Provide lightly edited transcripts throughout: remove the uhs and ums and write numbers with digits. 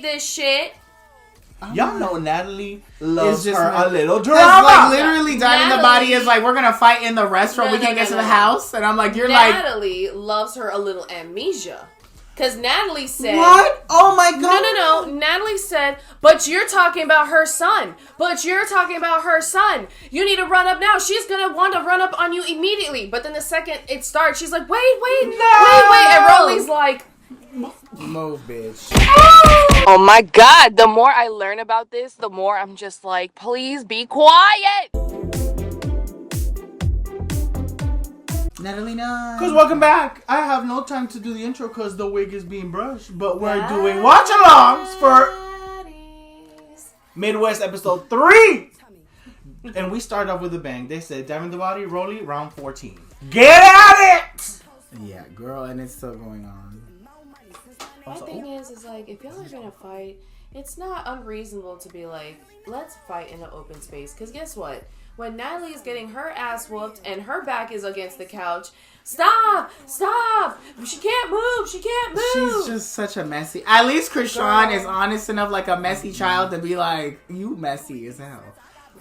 this shit. Y'all know Natalie loves just her a little It's drama. like literally Diamond the Body Natalie- is like, we're gonna fight in the restaurant. We can't get to the house. And I'm like, you're like, Natalie loves her a little amnesia. Because Natalie said... what? Oh my god. No. Natalie said, but you're talking about her son. You need to run up now. She's going to want to run up on you immediately. But then the second it starts, she's like, wait. And Rolly's like... Move, bitch. Oh my god, the more I learn about this, the more I'm just like, please be quiet. Natalie, no. Because welcome back. I have no time to do the intro because the wig is being brushed. But we're doing Watch-A-Lerngz for Midwest episode 3. And we start off with a bang. They said, Diamond the Body, Rolly, round 14. Get at it! Yeah, girl, and it's still going on. My thing is like, if y'all are gonna fight, it's not unreasonable to be like, let's fight in an open space. Because guess what? When Natalie is getting her ass whooped and her back is against the couch, stop! She can't move! She's just such a messy. At least Krishan is honest enough, like a messy child, to be like, you messy as hell.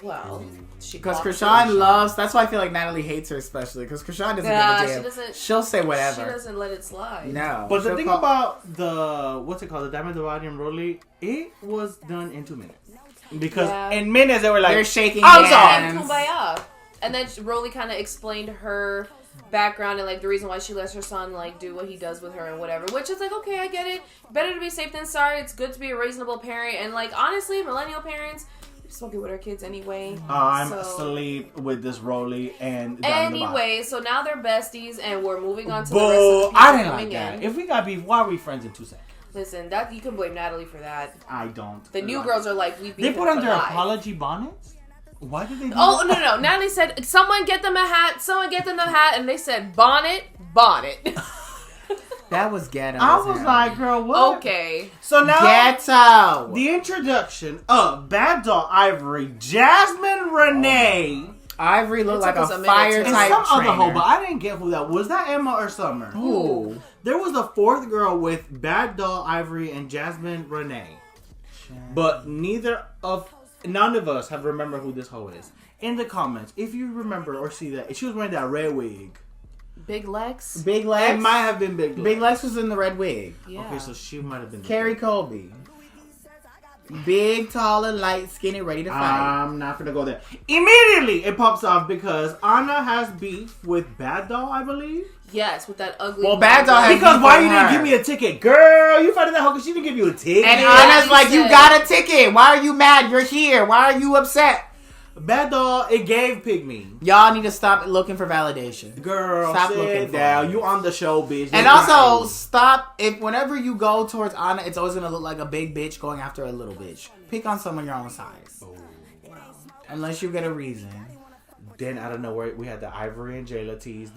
Well, because Krishan loves. That's why I feel like Natalie hates her, especially because Krishan doesn't give a damn. She'll say whatever. She doesn't let it slide. No. But the thing about the the Diamond the Body and Rolly, it was done in 2 minutes. Because in minutes they were like, they're shaking hands. Kumbaya. And then Rolly kind of explained her background and like the reason why she lets her son like do what he does with her and whatever. Which is like, okay, I get it. Better to be safe than sorry. It's good to be a reasonable parent. And like honestly, millennial parents. Smoking with our kids anyway. I'm asleep with this Rolly and anyway, so now they're besties and we're moving on to the rest of the people I didn't coming like that. in. If we got beef, why are we friends in 2 seconds? Listen, that you can blame Natalie for that. I don't. The new girls are like, we beat They put on their life. apology bonnets? Why did they do that? No. Natalie said, someone get them a hat, and they said, bonnet. That was ghetto. I was like, girl, what? Okay. So now, ghetto. The introduction of Bad Doll Ivory, Jasmine Renee. Ivory looked like a fire type some trainer. other hoe, but I didn't get who that was. That Emma or Summer? Who? There was a fourth girl with Bad Doll Ivory and Jasmine Renee. But none of us have remembered who this hoe is. In the comments, if you remember or see that, she was wearing that red wig. Big Lex? Big Lex? It might have been Big Lex. Big Lex was in the red wig. Yeah. Okay, so she might have been Carrie Colby. Big, tall, and light, skinny, ready to fight. I'm not gonna go there. Immediately it pops off because Anna has beef with Bad Doll, I believe. Yes, with that ugly. Well, Bad Doll has because beef why with you her. didn't give me a ticket, girl? You fighting that hoe because she didn't give you a ticket. And Anna's like, you got a ticket. Why are you mad? You're here. Why are you upset? Bad Doll, it gave Pygmy. Y'all need to stop looking for validation. Girl, stop sit looking down. for You on the show, bitch. And also, stop. If whenever you go towards Anna, it's always going to look like a big bitch going after a little bitch. Pick on someone your own size. Oh. Unless you get a reason. Then out of nowhere, we had the Ivory and Jayla tease.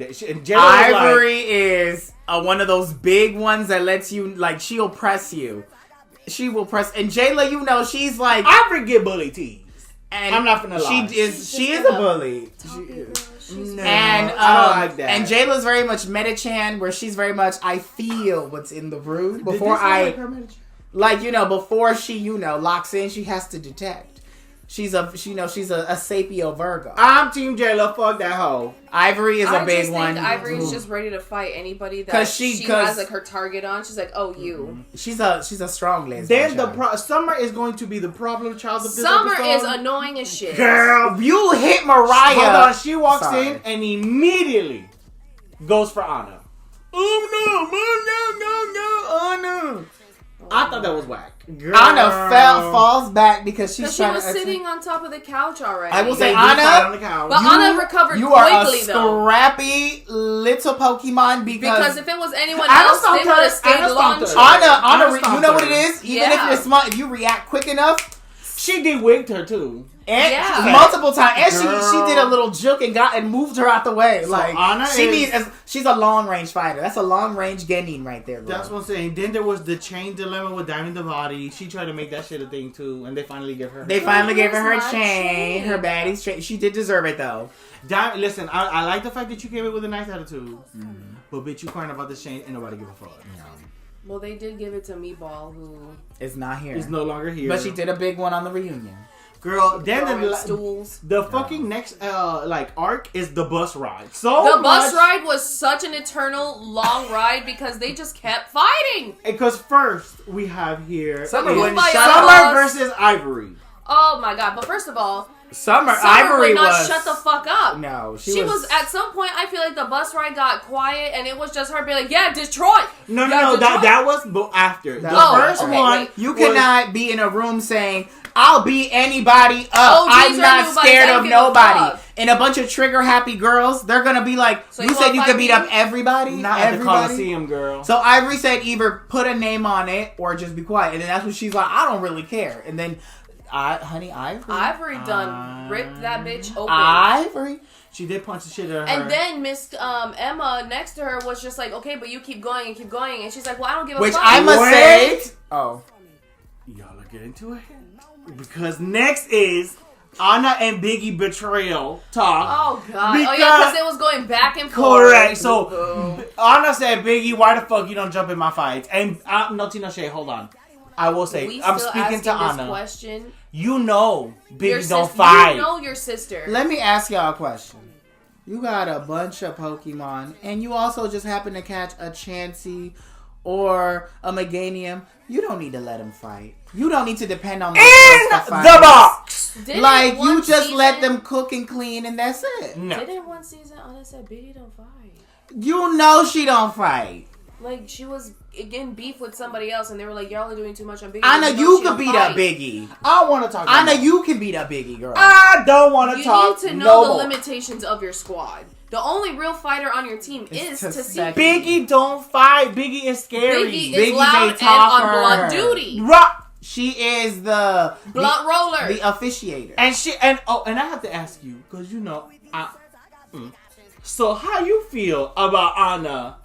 Ivory is one of those big ones that lets you, like, she'll press you. She will press. And Jayla, you know, she's like... Ivory get bully tease. And I'm not gonna lie. She is a bully. No, and I don't like that. And Jayla's very much Meta-chan, where she's very much, I feel what's in the room before before she locks in, she has to detect. She's a Sapio Virgo. I'm Team Jayla. Fuck that hoe. Ivory is a big one. Ivory is just ready to fight anybody that she has like her target on. She's like, oh, you. She's a strong lesbian. Then Summer is going to be the problem child of this Summer episode. is annoying as shit. Girl, you hit Mariah. Hold on, she walks in and immediately goes for Anna. Oh no. I thought that was whack. Girl. Anna falls back because she was sitting on top of the couch already. I will say, Anna, on the couch. But Anna recovered quickly, though. You are a scrappy little Pokemon because if it was anyone else, they would have stayed launched. Anna, you know what it is? Even if you're smart, if you react quick enough, she de-wigged her too. And multiple times. And she did a little juke and moved her out the way. So like Anna she's a long range fighter. That's a long range Genin right there, bro. That's what I'm saying. Then there was the chain dilemma with Diamond the Body. She tried to make that shit a thing too, and they finally gave her. Her chain, her Baddies chain. She did deserve it though. Listen, I like the fact that you came in with a nice attitude, but bitch, you crying about this chain and nobody give a fuck. Well, they did give it to Meatball, who is not here. Is no longer here. But she did a big one on the reunion. Girl, then the fucking next arc is the bus ride. The bus ride was such an eternal long ride because they just kept fighting. Because first we have here Summer versus Ivory. Oh my god! But first of all, Summer Ivory would not shut the fuck up. No, she was at some point. I feel like the bus ride got quiet, and it was just her being like, "Yeah, Detroit." No. That was after the first one. You cannot be in a room saying, "I'll beat anybody up. I'm not scared of nobody." And a bunch of trigger happy girls, they're gonna be like, so "You said you could beat up everybody, not at the Coliseum, girl." So Ivory said, either put a name on it or just be quiet. And then that's when she's like, "I don't really care." And then. Ivory done ripped that bitch open. Ivory. She did punch the shit out of her. And then Miss Emma next to her was just like, okay, but you keep going and keep going. And she's like, well, I don't give a fuck. Which I must say. Oh. Y'all are getting into it? Because next is Anna and Biggie betrayal talk. Oh, God. Because it was going back and forth. Correct. So, Anna said, Biggie, why the fuck you don't jump in my fights? And, no, Tina Shay, hold on. I will say, I'm speaking to Anna. Question. You know Biggie don't fight. You know your sister. Let me ask y'all a question. You got a bunch of Pokemon, and you also just happen to catch a Chansey or a Meganium. You don't need to let them fight. You don't need to depend on them in the box. You just let them cook and clean, and that's it. No. Didn't one season Anna said Biggie don't fight? You know she don't fight. Like, she was getting beef with somebody else, and they were like, y'all are doing too much on Biggie. Anna, you could beat up Biggie. I want to talk about Anna, you can beat up Biggie, girl. I don't want to talk. You need to know the limitations of your squad. The only real fighter on your team is to see. Biggie don't fight. Biggie is scary. Biggie is loud and on blunt duty. She is the blunt roller, the officiator, and I have to ask you because So how you feel about Anna?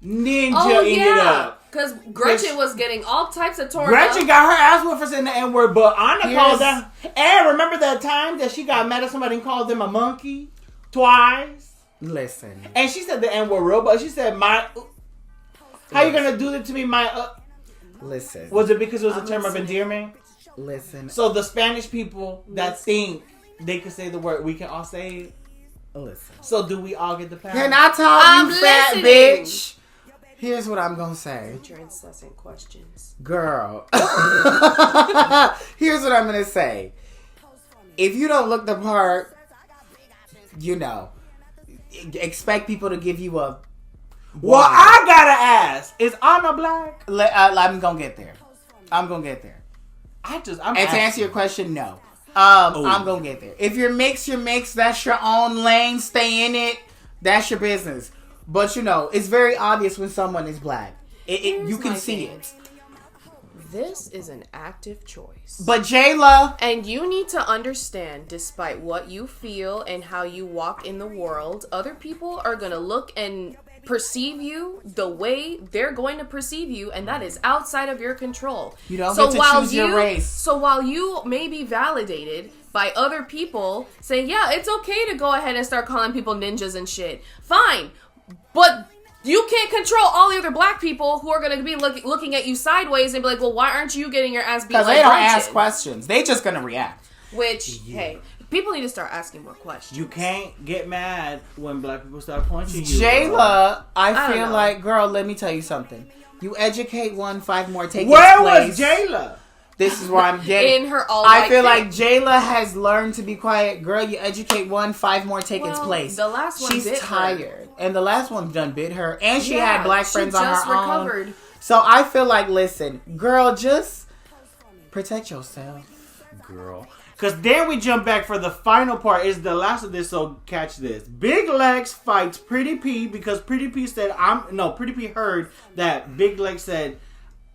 Ninja ended up. Because Gretchen was getting all types of torn Gretchen got her ass whooped for saying the N-word, but Anna called them. And remember that time that she got mad at somebody and called them a monkey? Twice? Listen. And she said the N-word real, but she said, how you gonna do that to me, Listen. Was it because it was a term of endearment? Listen. So the Spanish people that think they could say the word, we can all say it? Listen. So do we all get the power? Can I talk, you fat bitch? Here's what I'm gonna say. Your incessant questions. Girl. Here's what I'm gonna say. If you don't look the part, expect people to give you a... Well, I gotta ask. Is Anna black? I'm gonna get there. I'm to answer your question, no. I'm gonna get there. If you're mixed, you're mixed. That's your own lane. Stay in it. That's your business. But it's very obvious when someone is black. You can see it. This is an active choice. But Jayla, and you need to understand, despite what you feel and how you walk in the world, other people are gonna look and perceive you the way they're going to perceive you, and that is outside of your control. You don't get to choose your race. So while you may be validated by other people saying, yeah, it's okay to go ahead and start calling people ninjas and shit, fine, but you can't control all the other black people who are going to be looking at you sideways and be like, well, why aren't you getting your ass beat? Because they don't ask questions. They just going to react. Which, hey, people need to start asking more questions. You can't get mad when black people start punching you. Jayla, I feel like, girl, let me tell you something. You educate one, 5 more take its place. Where was Jayla? This is where I'm getting. In her all-white I feel like Jayla has learned to be quiet. Girl, you educate one, 5 more take its place. The last one She's bit tired. her. And the last one done bit her. And she had black friends on her recovered. own. So I feel like, listen, girl, just protect yourself. Girl. Because then we jump back for the final part. Is the last of this, so catch this. Big Legs fights Pretty P because Pretty P said, Pretty P heard that Big Legs said,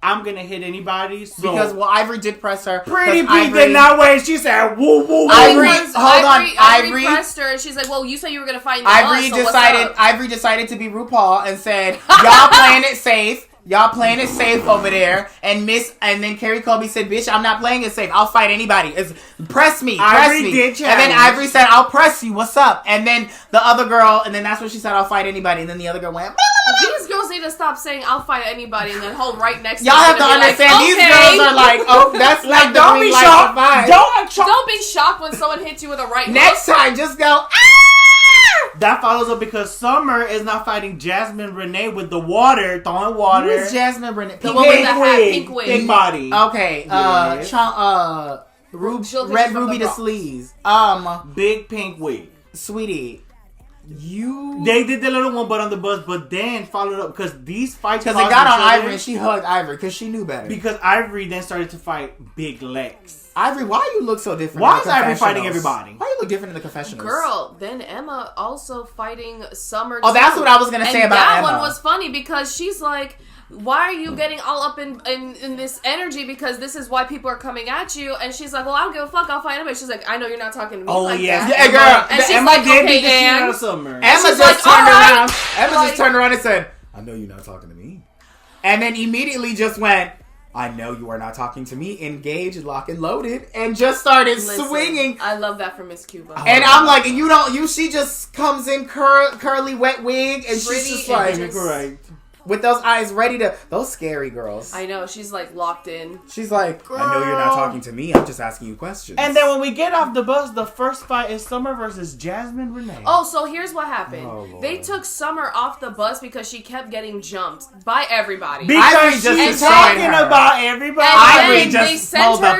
I'm gonna hit anybody. So because Ivory did press her. Pretty P did not wait. She said, "Woo woo woo." Ivory pressed her, and she's like, "Well, you said you were gonna fight." Ivory decided to be RuPaul and said, "Y'all playing it safe. Y'all playing it safe over there." And then Carrie Colby said, "Bitch, I'm not playing it safe. I'll fight anybody. Press me." Ivory did challenge. And then Ivory said, "I'll press you. What's up?" And then the other girl, and then that's when she said, "I'll fight anybody." And then the other girl went. These girls need to stop saying I'll fight anybody and then hold right next Y'all to have to understand these girls are like, oh, that's like don't be shocked. Don't be shocked when someone hits you with a right. Next time, just go. Ah! That follows up because Summer is not fighting Jasmine Renee with the water, throwing water. Who is Jasmine Renee? The one with the hat, pink wig. Pink body. Okay. Yes. Red Ruby the sleaze. Big pink wig. Sweetie. They did the little one, but on the bus, but then followed up because these fights. Because it got on Ivory and she hugged Ivory because she knew better. Because Ivory then started to fight Big Lex. Ivory, why you look so different? Why is Ivory fighting everybody? Why you look different in the confessionals? Girl, then Emma also fighting Summer. Oh, that's what I was gonna say about that Emma. That one was funny because she's like, why are you getting all up in this energy? Because this is why people are coming at you. And she's like, well, I don't give a fuck. I'll fight anybody. She's like, I know you're not talking to me like that. Yeah, girl. And she's Emma like, did okay, beat the shit out and of Summer. Emma just like, turned around. Emma like, just turned around and said, I know you're not talking to me. And then immediately just went, I know you are not talking to me. Engaged, lock and loaded. And just started swinging. I love that from Miss Cuba. And I'm like, she just comes in curly, wet wig. And she's just like, right. With those eyes ready to, those scary girls. I know, she's like locked in. She's like, girl. I know you're not talking to me. I'm just asking you questions. And then when we get off the bus, the first fight is Summer versus Jasmine Renee. Oh, so here's what happened. They took Summer off the bus because she kept getting jumped by everybody. Because she's talking about everybody. And then they sent her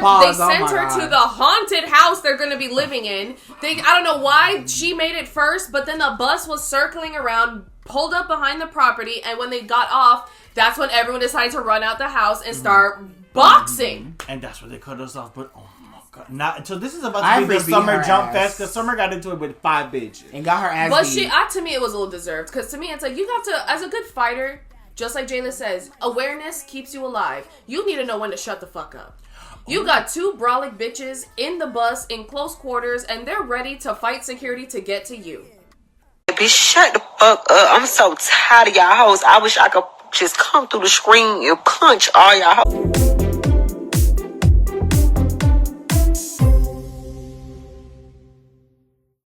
to the haunted house they're going to be living in. I don't know why she made it first, but then the bus was circling around, pulled up behind the property, and when they got off, that's when everyone decided to run out the house and start boxing. And that's where they cut us off. But oh my god, so this is about to be the Summer jump fest because Summer got into it with 5 bitches and got her ass. But to me, it was a little deserved because to me, it's like you have to, as a good fighter, just like Jayla says, awareness keeps you alive. You need to know when to shut the fuck up. You got 2 brawling bitches in the bus in close quarters, and they're ready to fight security to get to you. Bitch, shut the fuck up. I'm so tired of y'all hoes. I wish I could just come through the screen and punch all y'all hoes.